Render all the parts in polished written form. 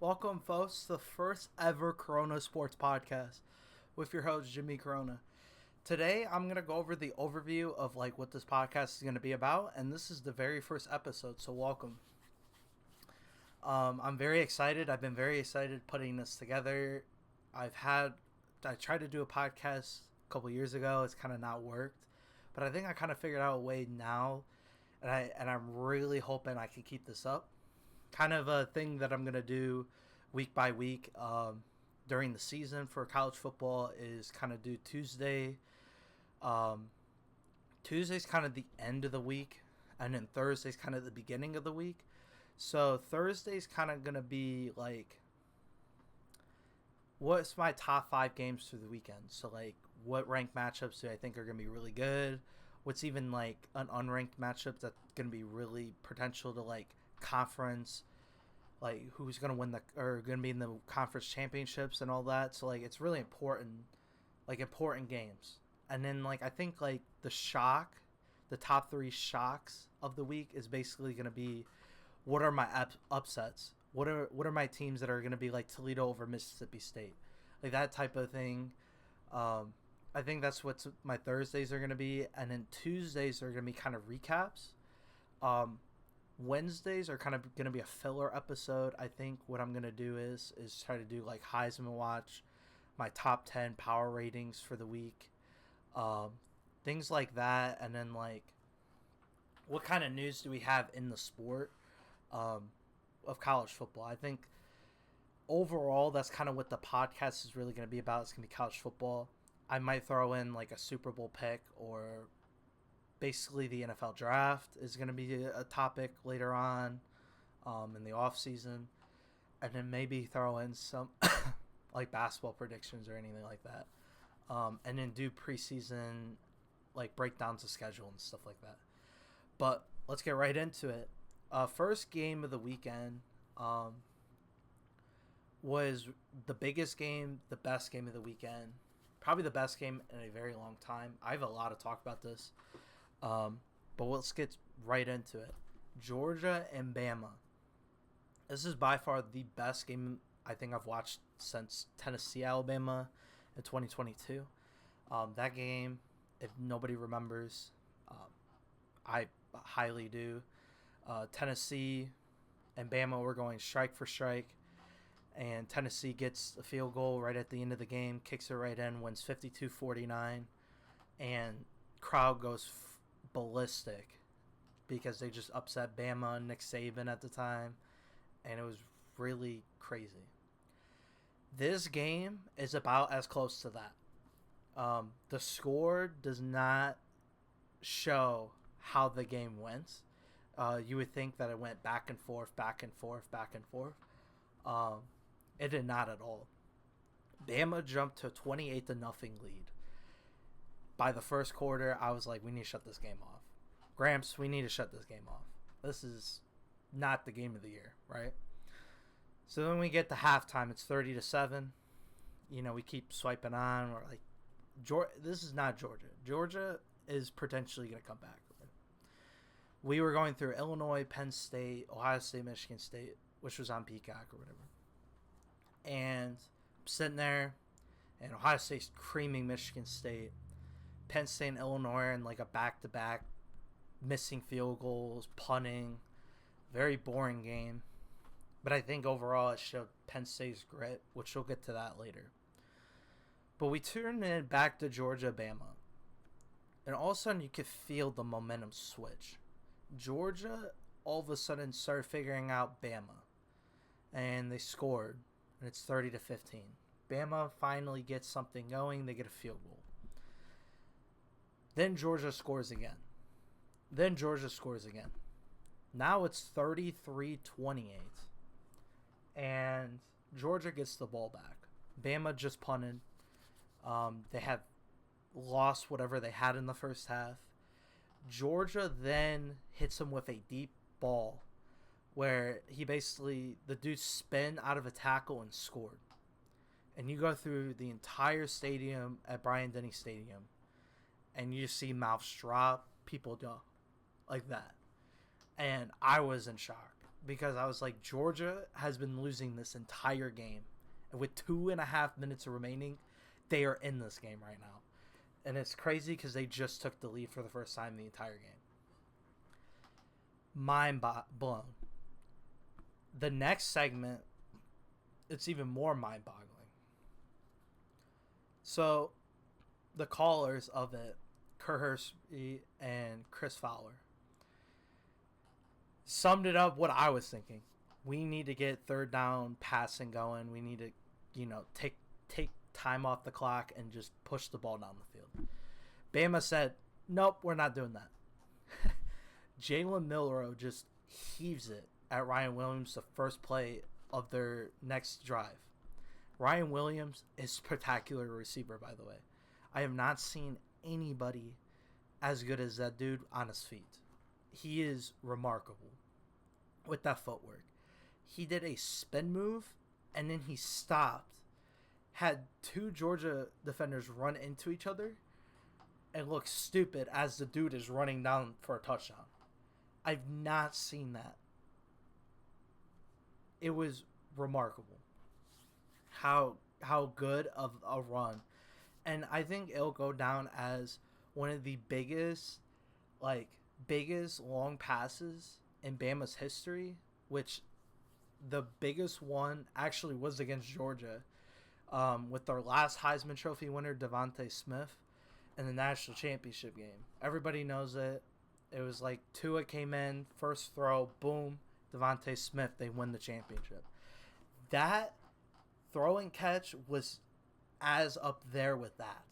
Welcome, folks, to the first ever Corona Sports Podcast with your host, Jimmy Corona. Today, I'm going to go over the overview of what this podcast is going to be about, and this is the very first episode, so welcome. I'm very excited. I've been very excited putting this together. I tried to do a podcast a couple years ago. It's kind of not worked, but I think I kind of figured out a way now, and I'm really hoping I can keep this up. Kind of a thing that I'm going to do week by week during the season for college football is kind of do Tuesday. Tuesday's kind of the end of the week, and then Thursday's kind of the beginning of the week. So Thursday's kind of going to be what's my top 5 games through the weekend. So what ranked matchups do I think are going to be really good? What's even an unranked matchup that's going to be really potential to conference, who's going to win going to be in the conference championships and all that. So it's really important, important games. And then I think the top 3 shocks of the week is basically going to be what are my upsets? What are my teams that are going to be Toledo over Mississippi State? That type of thing. I think that's what my Thursdays are going to be. And then Tuesdays are going to be kind of recaps. Wednesdays are kind of going to be a filler episode. I think what I'm going to do is try to do Heisman Watch, my top 10 power ratings for the week. Things like that. And then what kind of news do we have in the sport of college football? I think overall that's kind of what the podcast is really going to be about. It's going to be college football. I might throw in a Super Bowl pick, or basically the NFL draft is going to be a topic later on in the off season, and then maybe throw in some basketball predictions or anything like that, and then do preseason breakdowns of schedule and stuff like that. But let's get right into it. First game of the weekend was the biggest game, the best game of the weekend, probably the best game in a very long time. I have a lot to talk about this. But let's get right into it. Georgia and Bama. This is by far the best game I think I've watched since Tennessee-Alabama in 2022. That game, if nobody remembers, I highly do. Tennessee and Bama were going strike for strike, and Tennessee gets a field goal right at the end of the game, kicks it right in, wins 52-49, and crowd goes ballistic because they just upset Bama and Nick Saban at the time, and it was really crazy. This game is about as close to that. The score does not show how the game went. You would think that it went back and forth, back and forth, back and forth. It did not at all. Bama jumped to a 28-0 lead. By the first quarter, I was like, we need to shut this game off. Gramps, we need to shut this game off. This is not the game of the year, right? So then we get to halftime. It's 30-7. We keep swiping on. We're like, this is not Georgia. Georgia is potentially going to come back. We were going through Illinois, Penn State, Ohio State, Michigan State, which was on Peacock or whatever. And I'm sitting there, and Ohio State's creaming Michigan State. Penn State and Illinois in a back-to-back, missing field goals, punting. Very boring game. But I think overall it showed Penn State's grit, which we'll get to that later. But we turned it back to Georgia-Bama. And all of a sudden you could feel the momentum switch. Georgia all of a sudden started figuring out Bama. And they scored. And it's 30-15. Bama finally gets something going. They get a field goal. Then Georgia scores again. Now it's 33-28. And Georgia gets the ball back. Bama just punted. They had lost whatever they had in the first half. Georgia then hits him with a deep ball where the dude spin out of a tackle and scored. And you go through the entire stadium at Bryant-Denny Stadium, and you just see mouths drop, people go like that. And I was in shock. because I was like, Georgia has been losing this entire game. And with 2.5 minutes remaining, they are in this game right now. And it's crazy because they just took the lead for the first time in the entire game. Mind blown. The next segment, it's even more mind boggling. So, the callers of it, Kurt Hurst and Chris Fowler, summed it up what I was thinking. We need to get third down passing going. We need to, take time off the clock and just push the ball down the field. Bama said, nope, we're not doing that. Jalen Milroe just heaves it at Ryan Williams the first play of their next drive. Ryan Williams is a spectacular receiver, by the way. I have not seen anybody as good as that dude on his feet. He is remarkable with that footwork. He did a spin move, and then he stopped, had two Georgia defenders run into each other, and looked stupid as the dude is running down for a touchdown. I've not seen that. It was remarkable how good of a run. And I think it'll go down as one of the biggest long passes in Bama's history, which the biggest one actually was against Georgia, with their last Heisman Trophy winner, Devontae Smith, in the national championship game. Everybody knows it. It was like Tua came in, first throw, boom, Devontae Smith, they win the championship. That throw and catch was as up there with that.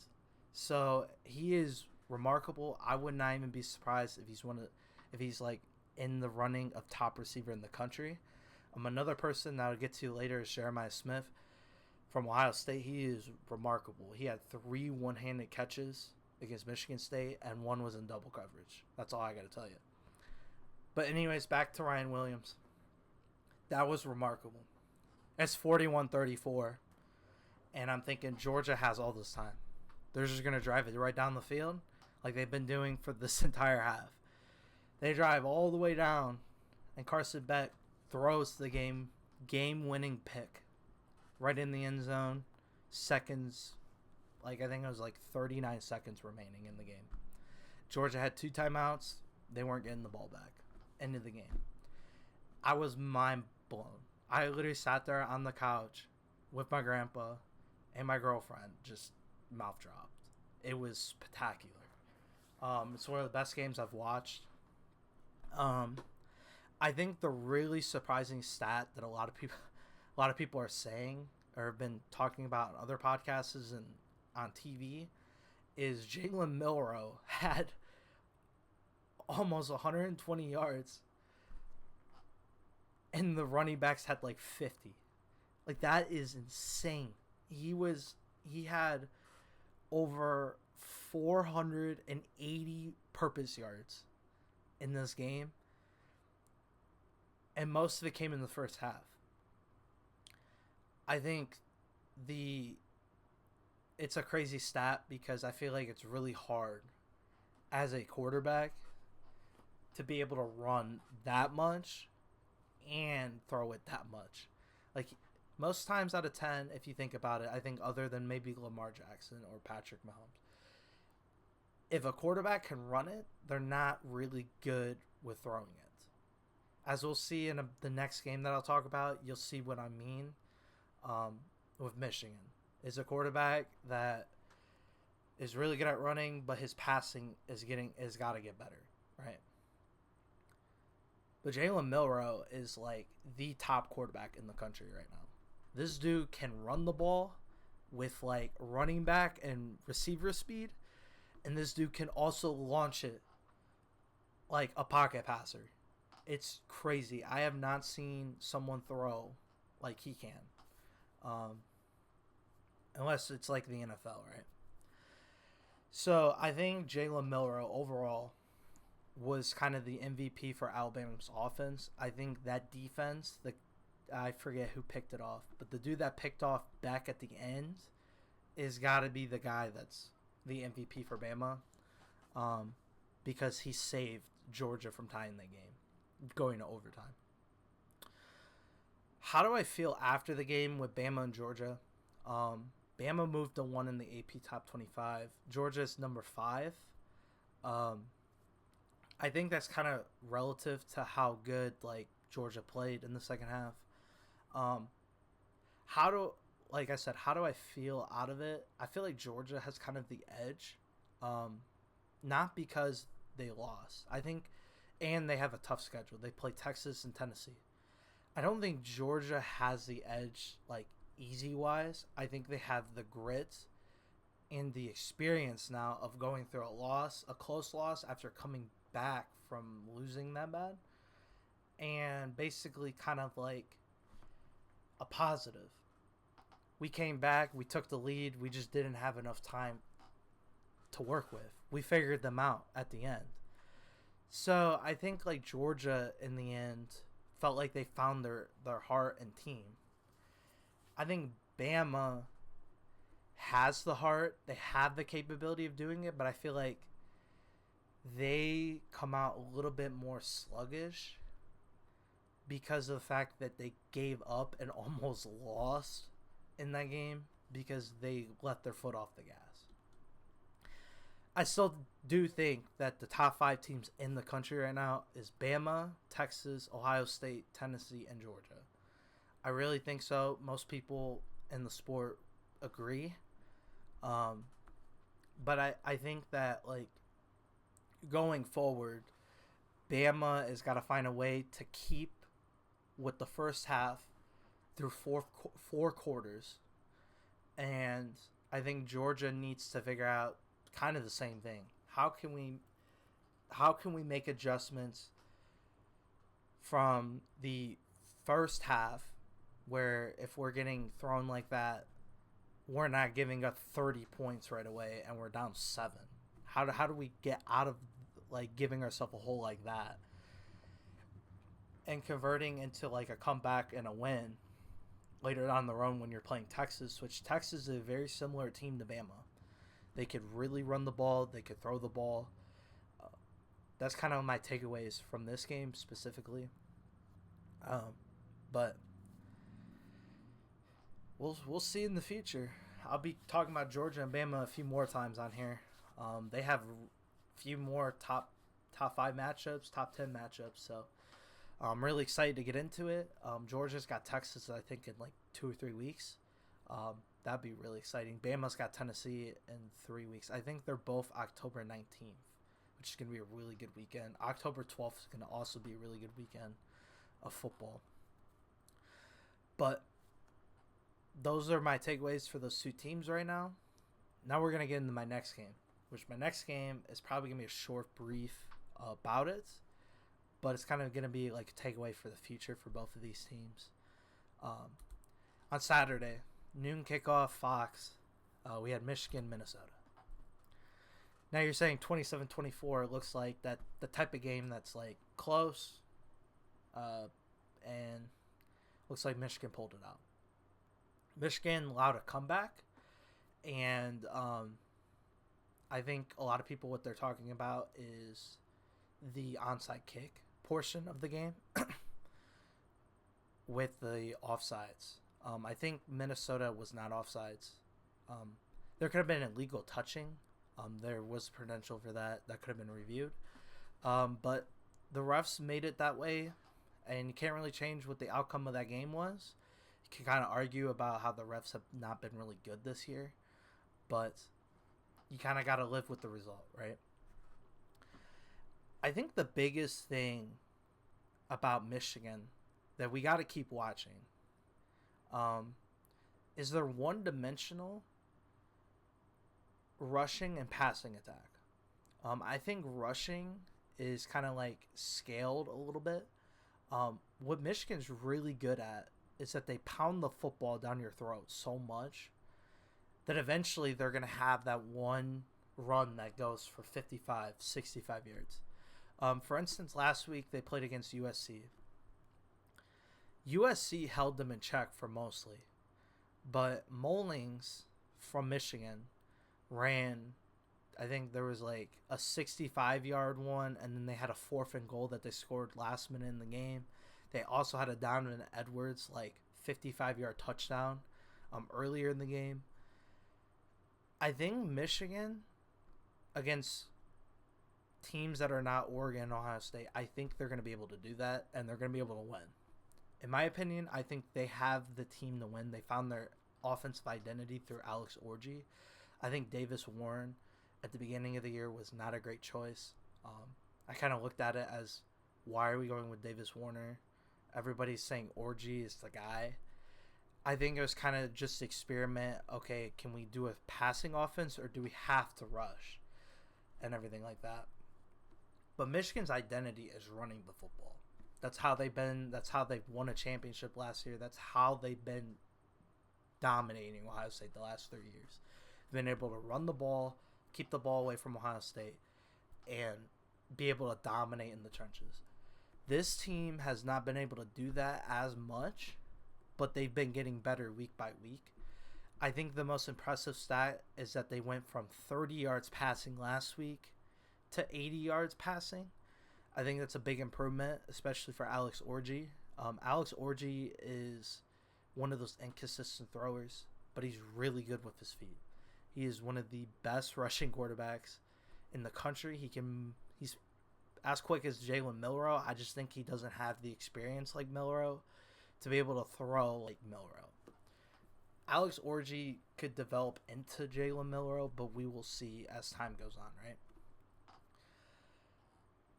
So he is remarkable. I would not even be surprised if he's like in the running of top receiver in the country. Another person that I'll get to later is Jeremiah Smith from Ohio State. He is remarkable. He had 3 one-handed catches against Michigan State, and 1 was in double coverage. That's all I got to tell you. But anyways, back to Ryan Williams. That was remarkable. It's 41-34, and I'm thinking Georgia has all this time. They're just going to drive it right down the field like they've been doing for this entire half. They drive all the way down, and Carson Beck throws the game-winning pick right in the end zone. Seconds, I think it was 39 seconds remaining in the game. Georgia had 2 timeouts. They weren't getting the ball back. End of the game. I was mind blown. I literally sat there on the couch with my grandpa and my girlfriend, just mouth dropped. It was spectacular. It's one of the best games I've watched. I think the really surprising stat that a lot of people are saying or have been talking about on other podcasts and on TV is Jalen Milroe had almost 120 yards and the running backs had 50. That is insane. He had over 480 purpose yards in this game, and most of it came in the first half. I think it's a crazy stat because I feel like it's really hard as a quarterback to be able to run that much and throw it that much. Most times out of 10, if you think about it, I think other than maybe Lamar Jackson or Patrick Mahomes, if a quarterback can run it, they're not really good with throwing it. As we'll see in the next game that I'll talk about, you'll see what I mean with Michigan. Is a quarterback that is really good at running, but his passing is got to get better, right? But Jalen Milroe is the top quarterback in the country right now. This dude can run the ball with running back and receiver speed, and this dude can also launch it like a pocket passer. It's crazy. I have not seen someone throw like he can. Unless it's the NFL, right? So I think Jalen Milroe overall was kind of the MVP for Alabama's offense. I think that defense, I forget who picked it off, but the dude that picked off Beck at the end is got to be the guy that's the MVP for Bama, because he saved Georgia from tying the game, going to overtime. how do I feel after the game with Bama and Georgia? Bama moved to 1 in the AP Top 25. Georgia's number 5. Um, I think that's kind of relative to how good like Georgia played in the second half. Um, how do like I said, how do I feel out of it? I feel like Georgia has kind of the edge, um, not because they lost. I think, and they have a tough schedule. They play Texas and Tennessee. I don't think Georgia has the edge like easy wise. I think they have the grit and the experience now of going through a close loss after coming back from losing that bad, and basically kind of like a positive. We came back, we took the lead, we just didn't have enough time to work with. We figured them out at the end. So I think like Georgia in the end felt like they found their heart and team. I think Bama has the heart, they have the capability of doing it, but I feel like they come out a little bit more sluggish because of the fact that they gave up and almost lost in that game because they let their foot off the gas. I still do think that the top 5 teams in the country right now is Bama, Texas, Ohio State, Tennessee, and Georgia. I really think so. Most people in the sport agree. But I think that like going forward, Bama has got to find a way to keep with the first half through four quarters, and I think Georgia needs to figure out kind of the same thing. How can we make adjustments from the first half, where if we're getting thrown like that, we're not giving up 30 points right away and we're down 7. How do we get out of like giving ourselves a hole like that and converting into like a comeback and a win later down the road when you're playing Texas, which Texas is a very similar team to Bama. They could really run the ball. They could throw the ball. That's kind of my takeaways from this game specifically. But we'll see in the future. I'll be talking about Georgia and Bama a few more times on here. They have a few more top 5 matchups, top 10 matchups. So I'm really excited to get into it. Georgia's got Texas, I think, in like 2 or 3 weeks. That'd be really exciting. Bama's got Tennessee in 3 weeks. I think they're both October 19th, which is going to be a really good weekend. October 12th is going to also be a really good weekend of football. But those are my takeaways for those 2 teams right now. Now we're going to get into my next game, which my next game is probably going to be a short brief about it, but it's kind of going to be like a takeaway for the future for both of these teams. On Saturday, noon kickoff, Fox, we had Michigan, Minnesota. Now you're saying 27-24, it looks like that the type of game that's like close, and looks like Michigan pulled it out. Michigan allowed a comeback, and I think a lot of people, what they're talking about is the onside kick portion of the game with the offsides. I think Minnesota was not offsides. There could have been illegal touching. There was potential for that. That could have been reviewed. But the refs made it that way, and you can't really change what the outcome of that game was. You can kind of argue about how the refs have not been really good this year, but you kind of got to live with the result, right? I think the biggest thing about Michigan that we got to keep watching is their one-dimensional rushing and passing attack. I think rushing is kind of like scaled a little bit. What Michigan's really good at is that they pound the football down your throat so much that eventually they're going to have that one run that goes for 55, 65 yards. For instance, last week they played against USC. USC held them in check for mostly, but Mullings from Michigan ran, I think there was like a 65-yard one, and then they had a 4th and goal that they scored last minute in the game. They also had a Donovan Edwards 55-yard touchdown earlier in the game. I think Michigan against teams that are not Oregon and Ohio State, I think they're going to be able to do that, and they're going to be able to win. In my opinion, I think they have the team to win. They found their offensive identity through Alex Orji. I think Davis Warren at the beginning of the year was not a great choice. I kind of looked at it as, why are we going with Davis Warner? Everybody's saying Orji is the guy. I think it was kind of just experiment. Okay, can we do a passing offense, or do we have to rush? And everything like that. But Michigan's identity is running the football. That's how they've been. That's how they've won a championship last year. That's how they've been dominating Ohio State the last 3 years. They've been able to run the ball, keep the ball away from Ohio State, and be able to dominate in the trenches. This team has not been able to do that as much, but they've been getting better week by week. I think the most impressive stat is that they went from 30 yards passing last week to 80 yards passing. I think that's a big improvement, especially for Alex Orji. Alex Orji is one of those inconsistent throwers, but he's really good with his feet. He is one of the best rushing quarterbacks in the country. He's as quick as Jalen Milroe. I just think he doesn't have the experience like Milroe to be able to throw like Milroe. Alex Orji could develop into Jalen Milroe, but we will see as time goes on, right?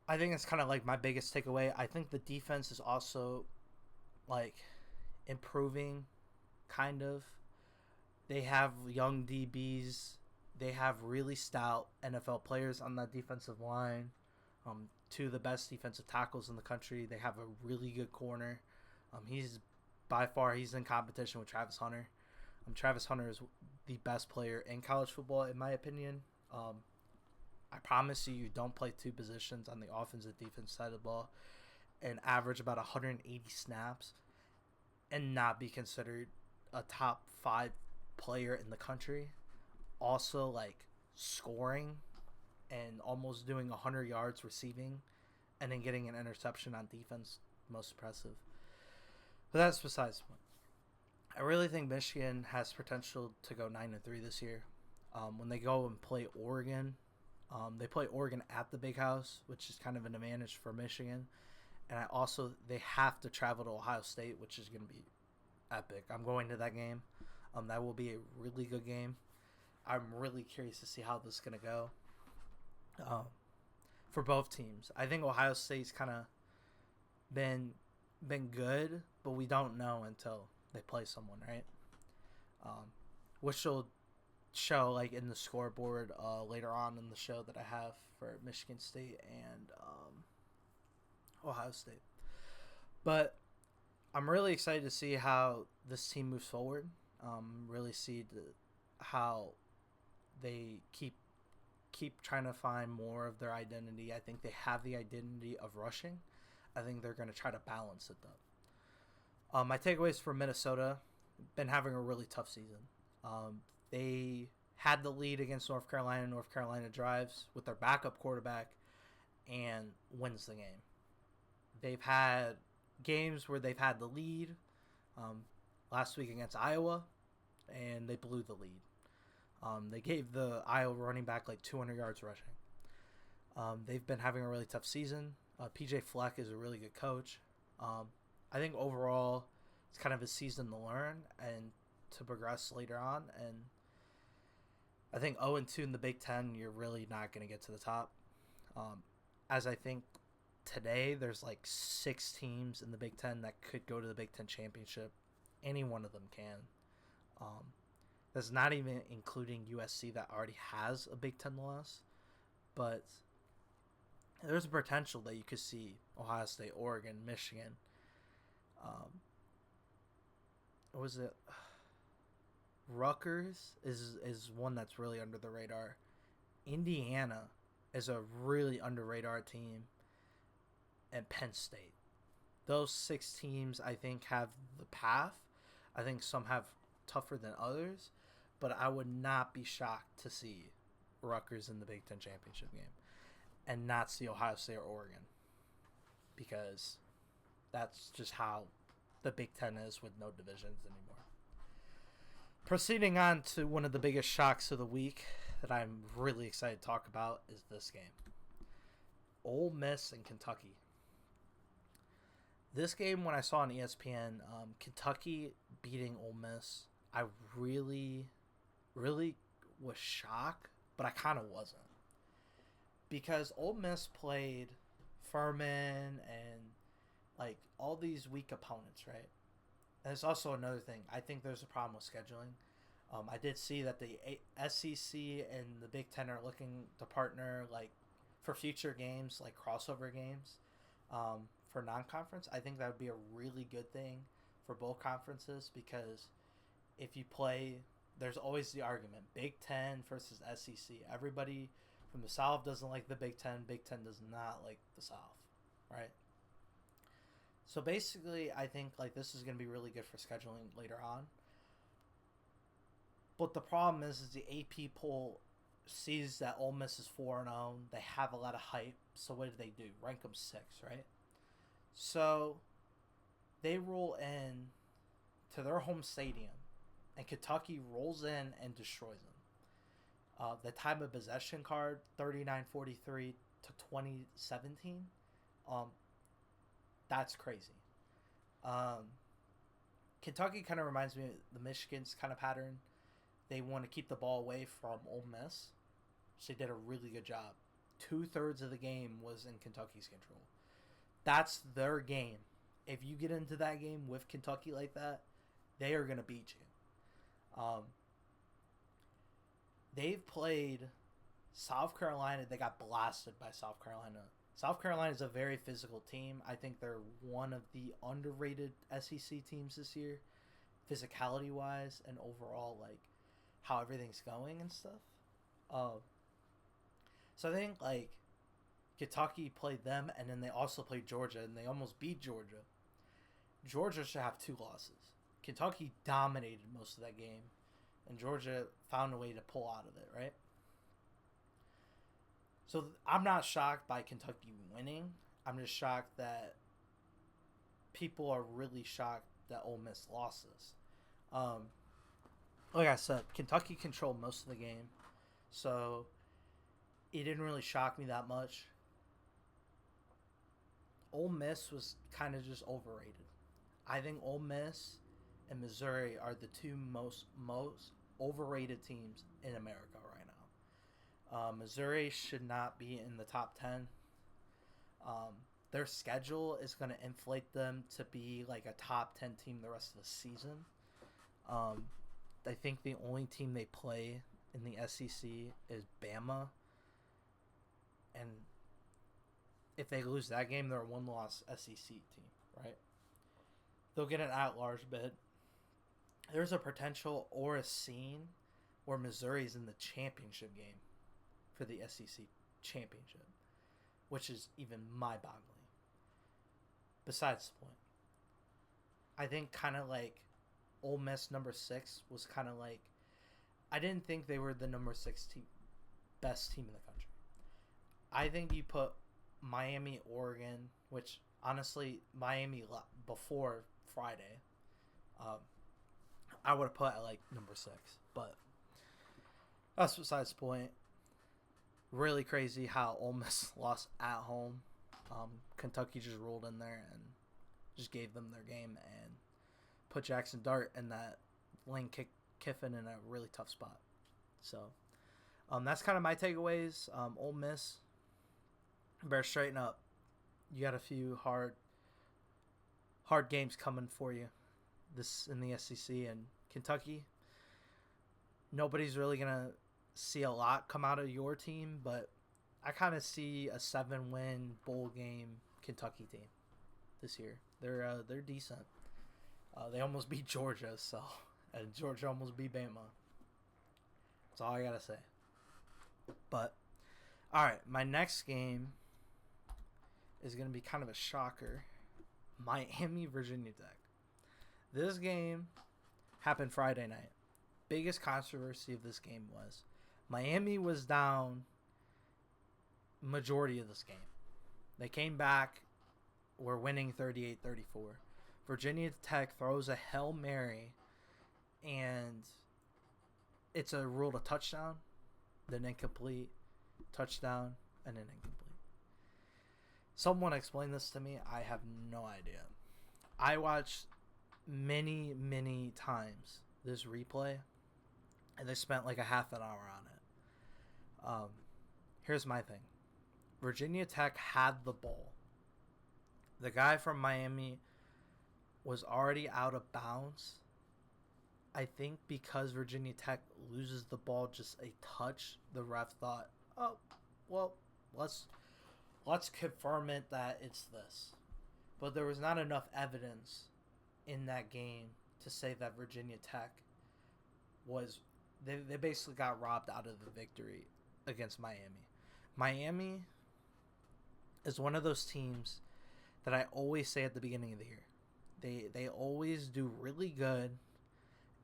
I think it's kind of like my biggest takeaway. I think the defense is also improving, kind of. They have young DBs. They have really stout NFL players on that defensive line. Two of the best defensive tackles in the country. They have a really good corner. He's in competition with Travis Hunter. Travis Hunter is the best player in college football, in my opinion. I promise you don't play two positions on the offensive defense side of the ball and average about 180 snaps and not be considered a top 5 player in the country. Also, scoring and almost doing 100 yards receiving and then getting an interception on defense, most impressive. But that's besides the point. I really think Michigan has potential to go 9-3 this year. When they go and play Oregon, they play Oregon at the Big House, which is kind of an advantage for Michigan. And they have to travel to Ohio State, which is going to be epic. I'm going to that game. That will be a really good game. I'm really curious to see how this is going to go for both teams. I think Ohio State's kind of been good, but we don't know until they play someone, right? Which will show in the scoreboard later on in the show that I have for Michigan State and Ohio State. But I'm really excited to see how this team moves forward. Really see how they keep trying to find more of their identity. I think they have the identity of rushing. I think they're going to try to balance it though. My takeaways for Minnesota, been having a really tough season. They had the lead against North Carolina. North Carolina drives with their backup quarterback and wins the game. They've had games where they've had the lead. Last week against Iowa, and they blew the lead. They gave the Iowa running back 200 yards rushing. They've been having a really tough season. PJ Fleck is a really good coach. I think overall it's kind of a season to learn and to progress later on. And I think 0-2 in the Big Ten, you're really not going to get to the top. As I think today, there's 6 teams in the Big Ten that could go to the Big Ten championship. Any one of them can. That's not even including USC that already has a Big Ten loss. But there's a potential that you could see Ohio State, Oregon, Michigan. What was it? Rutgers is one that's really under the radar. Indiana is a really under radar team. And Penn State. Those 6 teams, I think, have the path. I think some have tougher than others. But I would not be shocked to see Rutgers in the Big Ten championship game. And not see Ohio State or Oregon. Because That's just how the Big Ten is with no divisions anymore. Proceeding on to one of the biggest shocks of the week that I'm really excited to talk about is this game. Ole Miss and Kentucky. This game, when I saw on ESPN, Kentucky beating Ole Miss, I really, really was shocked, but I kind of wasn't. Because Ole Miss played Furman and like all these weak opponents, right? And there's also another thing. I think there's a problem with scheduling. I did see that the SEC and the Big Ten are looking to partner like for future games, like crossover games, for non-conference. I think that would be a really good thing for both conferences because if you play, there's always the argument Big Ten versus SEC. Everybody from the South doesn't like the Big Ten. Big Ten does not like the South, right? So basically, I think like this is going to be really good for scheduling later on. But the problem is the AP poll sees that Ole Miss is 4-0. They have a lot of hype. So what do? Rank them 6, right? So they roll in to their home stadium, and Kentucky rolls in and destroys them. The time of possession card, 39-43 to 2017. That's crazy. Kentucky kind of reminds me of the Michigan's kind of pattern. They want to keep the ball away from Ole Miss. So they did a really good job. 2/3 of the game was in Kentucky's control. That's their game. If you get into that game with Kentucky like that, they are going to beat you. They've played South Carolina. They got blasted by South Carolina. South Carolina is a very physical team. I think they're one of the underrated SEC teams this year, physicality-wise and overall, like, how everything's going and stuff. So I think, like, Kentucky played them, and then they also played Georgia, and they almost beat Georgia. Georgia should have 2 losses. Kentucky dominated most of that game, and Georgia found a way to pull out of it, right? So I'm not shocked by Kentucky winning. I'm just shocked that people are really shocked that Ole Miss lost this. Like I said, Kentucky controlled most of the game, so it didn't really shock me that much. Ole Miss was kind of just overrated. I think Ole Miss and Missouri are the 2 most overrated teams in America right now. Missouri should not be in the top 10. Their schedule is going to inflate them to be like a top 10 team the rest of the season. I think the only team they play in the SEC is Bama. And if they lose that game, they're a 1-loss SEC team, right? They'll get an at-large bid. There's a potential or a scene where Missouri's in the championship game for the SEC championship, which is even mind-boggling. Besides the point, I think kind of like Ole Miss number 6 was kind of like, I didn't think they were the number 6 team, best team in the country. I think you put Miami, Oregon, which honestly, Miami before Friday, I would have put at like number 6, but that's besides the point. Really crazy how Ole Miss lost at home. Kentucky just rolled in there and just gave them their game and put Jackson Dart and that Lane Kiffin in a really tough spot. So that's kind of my takeaways. Ole Miss, better straighten up. You got a few hard games coming for you this in the SEC, and Kentucky, nobody's really gonna see a lot come out of your team, but I kind of see a 7-win bowl game Kentucky team this year. They're decent. They almost beat Georgia, and Georgia almost beat Bama. That's all I gotta say. But all right, my next game is gonna be kind of a shocker. Miami, Virginia Tech. This game happened Friday night. Biggest controversy of this game was Miami was down majority of this game. They came back We're winning 38-34. Virginia Tech throws a Hail Mary, and it's a ruled a touchdown, then incomplete, touchdown, and then incomplete. Someone explain this to me. I have no idea. I watched many times this replay, and they spent like a half an hour on it. Here's my thing. Virginia Tech had the ball. The guy from Miami was already out of bounds. I think because Virginia Tech loses the ball just a touch, the ref thought, oh, well, let's confirm it that it's this. But there was not enough evidence in that game to say that Virginia Tech was... They basically got robbed out of the victory against Miami. Miami is one of those teams that I always say at the beginning of the year. They always do really good,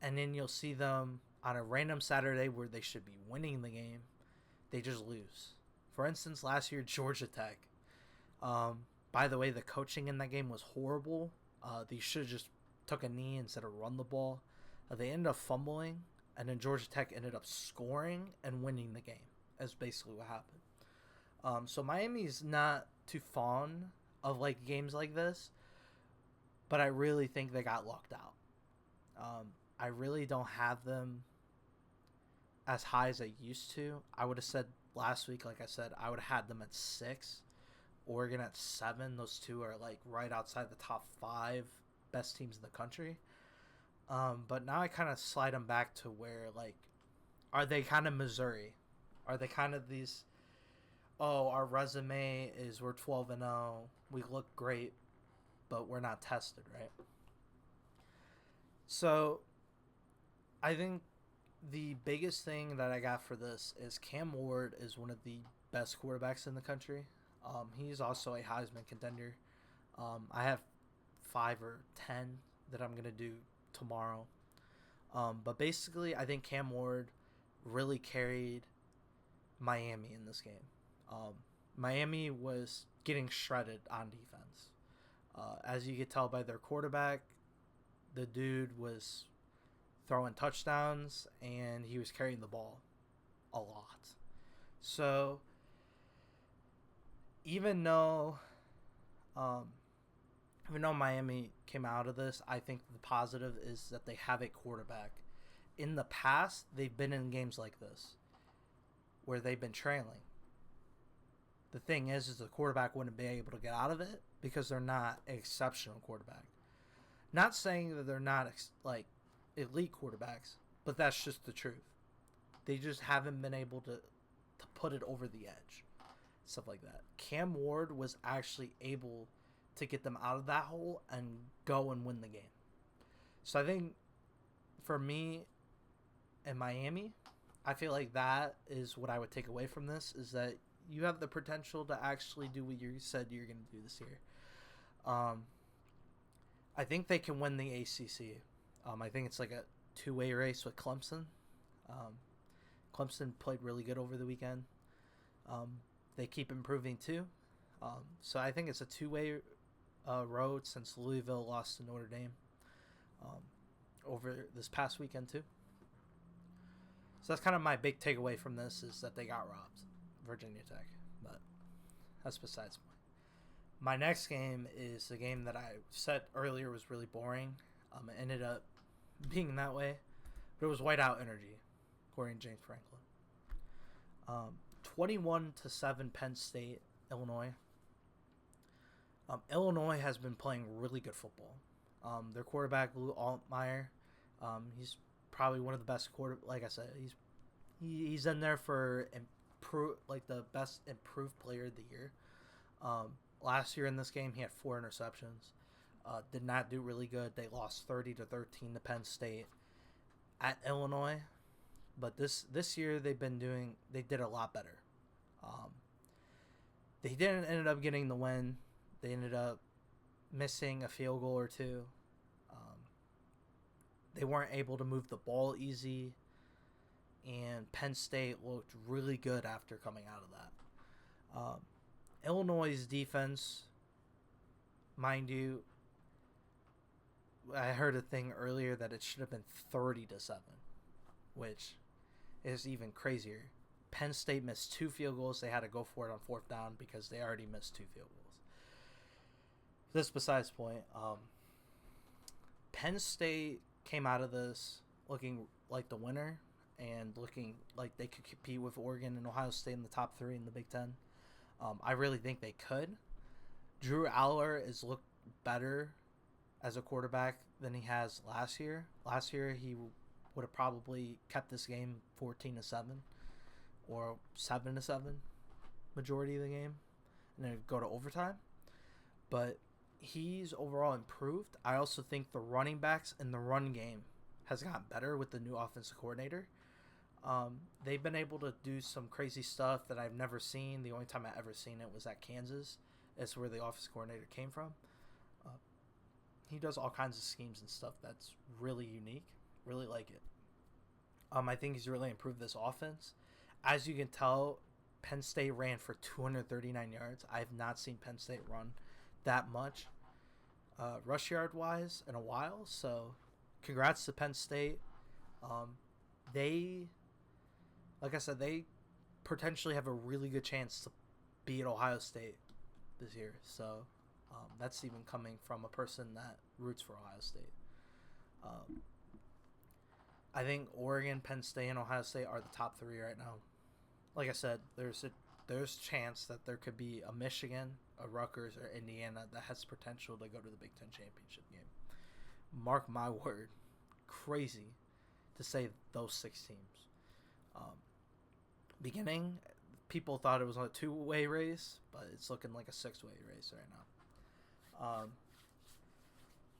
and then you'll see them on a random Saturday where they should be winning the game. They just lose. For instance, last year, Georgia Tech. By the way, the coaching in that game was horrible. They should have just took a knee instead of run the ball. They ended up fumbling, and then Georgia Tech ended up scoring and winning the game. That's basically what happened. So Miami's not too fond of like games like this, but I really think they got lucked out. I really don't have them as high as I used to. I would have said last week, like I said, I would have had them at 6. Oregon at 7. Those two are like right outside the top 5 best teams in the country. But now I kind of slide them back to where, like, are they kind of Missouri? Are they kind of these, oh, our resume is we're 12-0, we look great, but we're not tested, right? So I think the biggest thing that I got for this is Cam Ward is one of the best quarterbacks in the country. He's also a Heisman contender. I have 5 or 10 that I'm going to do tomorrow. But basically, I think Cam Ward really carried Miami in this game. Miami was getting shredded on defense. As you could tell by their quarterback, the dude was throwing touchdowns and he was carrying the ball a lot. So even though Miami came out of this, I think the positive is that they have a quarterback. In the past, they've been in games like this where they've been trailing. The thing is the quarterback wouldn't be able to get out of it because they're not an exceptional quarterback. Not saying that they're not like elite quarterbacks, but that's just the truth. They just haven't been able to put it over the edge. Stuff like that. Cam Ward was actually able to get them out of that hole and go and win the game. So I think for me in Miami, I feel like that is what I would take away from this, is that you have the potential to actually do what you said you're going to do this year. I think they can win the ACC. I think it's like a 2-way race with Clemson. Clemson played really good over the weekend. They keep improving too. So I think it's a 2-way road since Louisville lost to Notre Dame over this past weekend too. So that's kind of my big takeaway from this, is that they got robbed, Virginia Tech. But that's besides the point. My next game is the game that I said earlier was really boring. It ended up being that way, but it was whiteout energy, according to James Franklin. 21-7 Penn State, Illinois. Illinois has been playing really good football. Their quarterback, Lou Altmaier, he's probably one of the best like I said, he's in there for the best improved player of the year. Last year in this game, he had 4 interceptions. Did not do really good. They lost 30-13 to Penn State at Illinois. But this year they did a lot better. They didn't end up getting the win. They ended up missing a field goal or two. They weren't able to move the ball easy, and Penn State looked really good after coming out of that. Illinois' defense mind you, I heard a thing earlier that it should have been 30-7, which is even crazier. Penn State missed 2 field goals. They had to go for it on 4th down because they already missed 2 field goals. This besides the point. Penn State came out of this looking like the winner and looking like they could compete with Oregon and Ohio State in the top 3 in the Big Ten. I really think they could. Drew Aller has looked better as a quarterback than he has last year. Last year, he would have probably kept this game 14-7 or 7-7 majority of the game, and then go to overtime. But he's overall improved. I also think the running backs and the run game has gotten better with the new offensive coordinator. They've been able to do some crazy stuff that I've never seen. The only time I ever seen it was at Kansas. That's where the offensive coordinator came from. He does all kinds of schemes and stuff that's really unique. Really like it. I think he's really improved this offense. As you can tell, Penn State ran for 239 yards. I have not seen Penn State run that much rush yard wise in a while. So congrats to Penn State. They, like I said, they potentially have a really good chance to beat Ohio State this year. So that's even coming from a person that roots for Ohio State. I think Oregon, Penn State, and Ohio State are the top 3 right now. Like I said, there's a chance that there could be a Michigan, a Rutgers, or Indiana that has potential to go to the Big Ten championship game. Mark my word, crazy to say those 6 teams. Beginning, people thought it was a 2-way race, but it's looking like a 6-way race right now.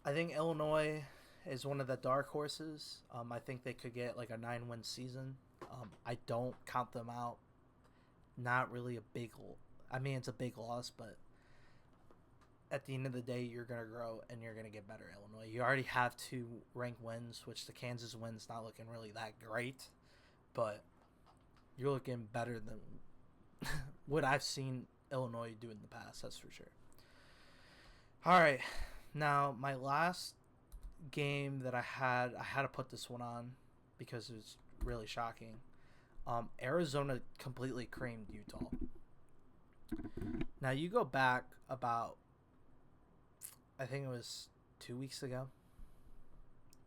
I think Illinois is one of the dark horses. I think they could get like a 9-win season. I don't count them out. Not really a big... I mean, it's a big loss, but at the end of the day, you're going to grow and you're going to get better, Illinois. You already have 2 ranked wins, which the Kansas win's not looking really that great, but you're looking better than what I've seen Illinois do in the past, that's for sure. All right, now my last game that I had to put this one on because it was really shocking. Arizona completely creamed Utah. Now you go back about, I think it was 2 weeks ago.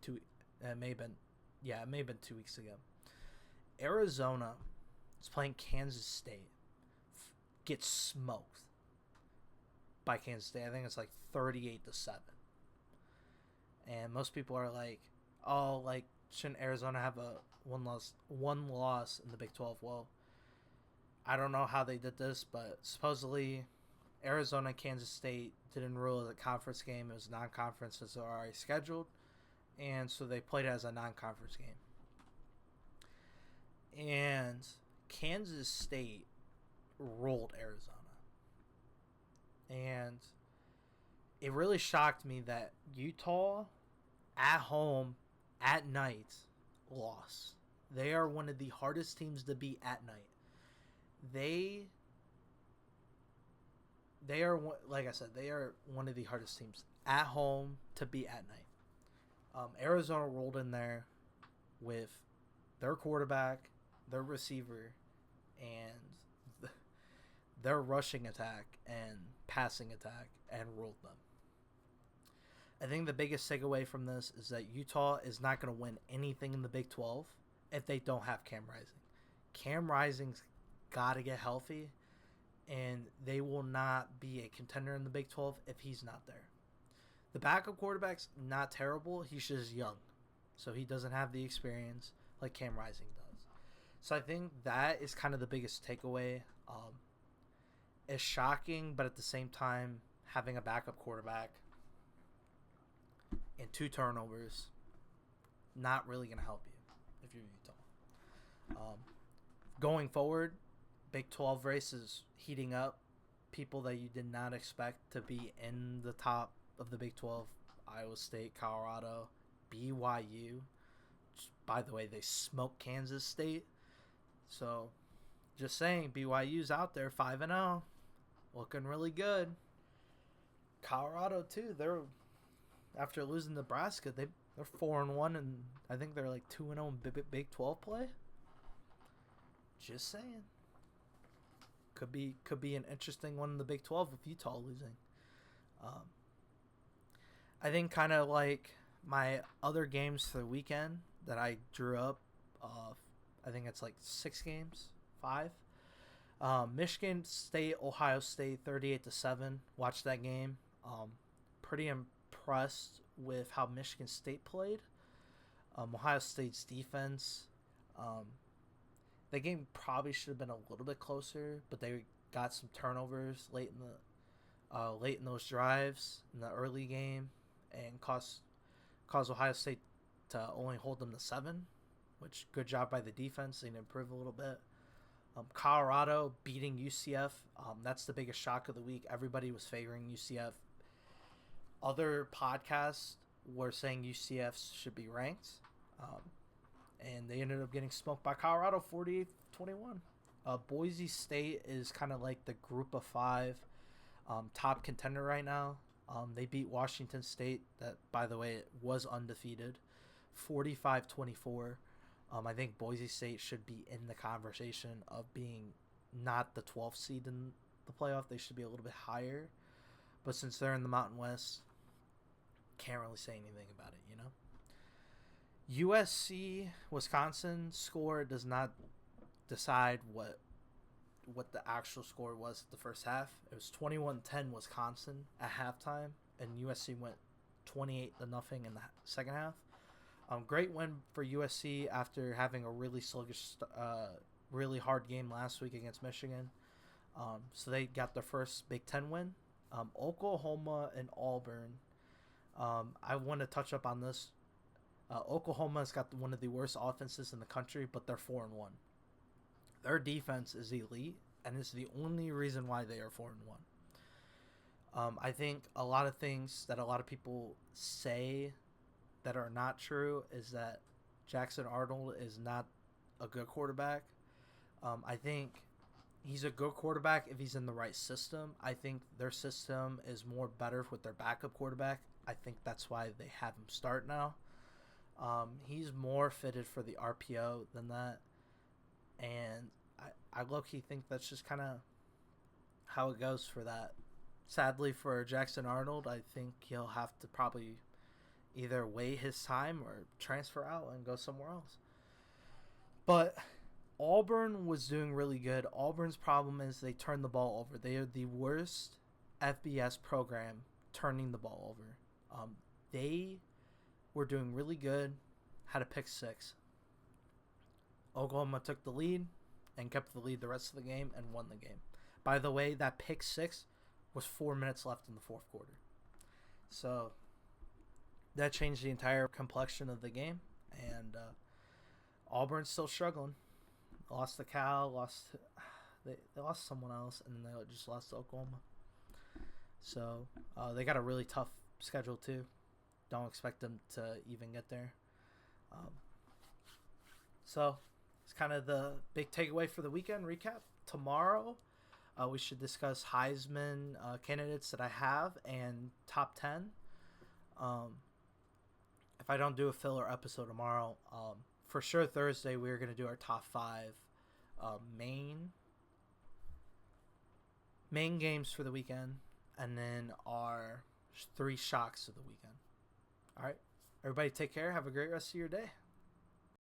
It may have been 2 weeks ago. Arizona is playing Kansas State. Gets smoked by Kansas State. I think it's like 38-7. And most people are like, "Oh, like shouldn't Arizona have a one loss in the Big 12?" Well, I don't know how they did this, but supposedly Arizona and Kansas State didn't rule it a conference game. It was non-conference as they're already scheduled, and so they played it as a non-conference game. And Kansas State rolled Arizona. And it really shocked me that Utah, at home, at night, lost. They are one of the hardest teams to beat at night. They are, like I said, they are one of the hardest teams at home to beat at night. Arizona rolled in there with their quarterback, their receiver, and their rushing attack and passing attack, and rolled them. I think the biggest takeaway from this is that Utah is not going to win anything in the Big 12 if they don't have Cam Rising. Cam Rising's got to get healthy, and they will not be a contender in the Big 12 if he's not there. The backup quarterback's not terrible. He's just young, so he doesn't have the experience like Cam Rising does. So I think that is kind of the biggest takeaway. It's shocking, but at the same time, having a backup quarterback and 2 turnovers, not really going to help you if you're Utah. Going forward, Big 12 race is heating up. People that you did not expect to be in the top of the Big 12, Iowa State, Colorado, BYU. By the way, they smoked Kansas State. So, just saying, BYU's out there 5-0. Looking really good. Colorado too. They're after losing Nebraska, they're 4-1, and I think they're like 2-0 in Big 12 play. Just saying. Could be an interesting one in the Big 12 with Utah losing. I think kind of like my other games for the weekend that I drew up. I think it's like 6 games, 5. Michigan State, Ohio State, 38-7. Watched that game. Pretty impressed with how Michigan State played. Ohio State's defense. The game probably should have been a little bit closer, but they got some turnovers late in those drives in the early game, and caused Ohio State to only hold them to 7, which good job by the defense. They improved a little bit. Colorado beating UCF. That's the biggest shock of the week. Everybody was favoring UCF. Other podcasts were saying UCF should be ranked. And they ended up getting smoked by Colorado 48-21. Boise State is kind of like the group of 5 top contender right now. They beat Washington State, that, by the way, was undefeated, 45-24. I think Boise State should be in the conversation of being not the 12th seed in the playoff. They should be a little bit higher. But since they're in the Mountain West, can't really say anything about it, you know? USC Wisconsin score does not decide what the actual score was at the first half. It was 21-10 Wisconsin at halftime, and USC went 28-0 in the second half. Great win for USC after having a really sluggish, really hard game last week against Michigan. So they got their first Big Ten win. Oklahoma and Auburn. I want to touch up on this. Oklahoma's got one of the worst offenses in the country, but they're 4-1. Their defense is elite, and it's the only reason why they are 4-1. I think a lot of things that a lot of people say that are not true is that Jackson Arnold is not a good quarterback. I think he's a good quarterback if he's in the right system. I think their system is more better with their backup quarterback. I think that's why they have him start now. He's more fitted for the RPO than that. And I low-key think that's just kind of how it goes for that. Sadly for Jackson Arnold, I think he'll have to probably either wait his time or transfer out and go somewhere else. But Auburn was doing really good. Auburn's problem is they turn the ball over. They are the worst FBS program turning the ball over. They were doing really good, had a pick 6. Oklahoma took the lead and kept the lead the rest of the game and won the game. By the way, that pick 6 was 4 minutes left in the fourth quarter. So that changed the entire complexion of the game. And Auburn's still struggling. Lost to Cal, they lost someone else, and they just lost to Oklahoma. So they got a really tough schedule too. Don't expect them to even get there. So it's kind of the big takeaway for the weekend recap. Tomorrow, we should discuss Heisman candidates that I have and top 10. If I don't do a filler episode tomorrow, for sure Thursday we're going to do our top 5 main games for the weekend, and then our 3 shocks of the weekend. All right, everybody take care. Have a great rest of your day.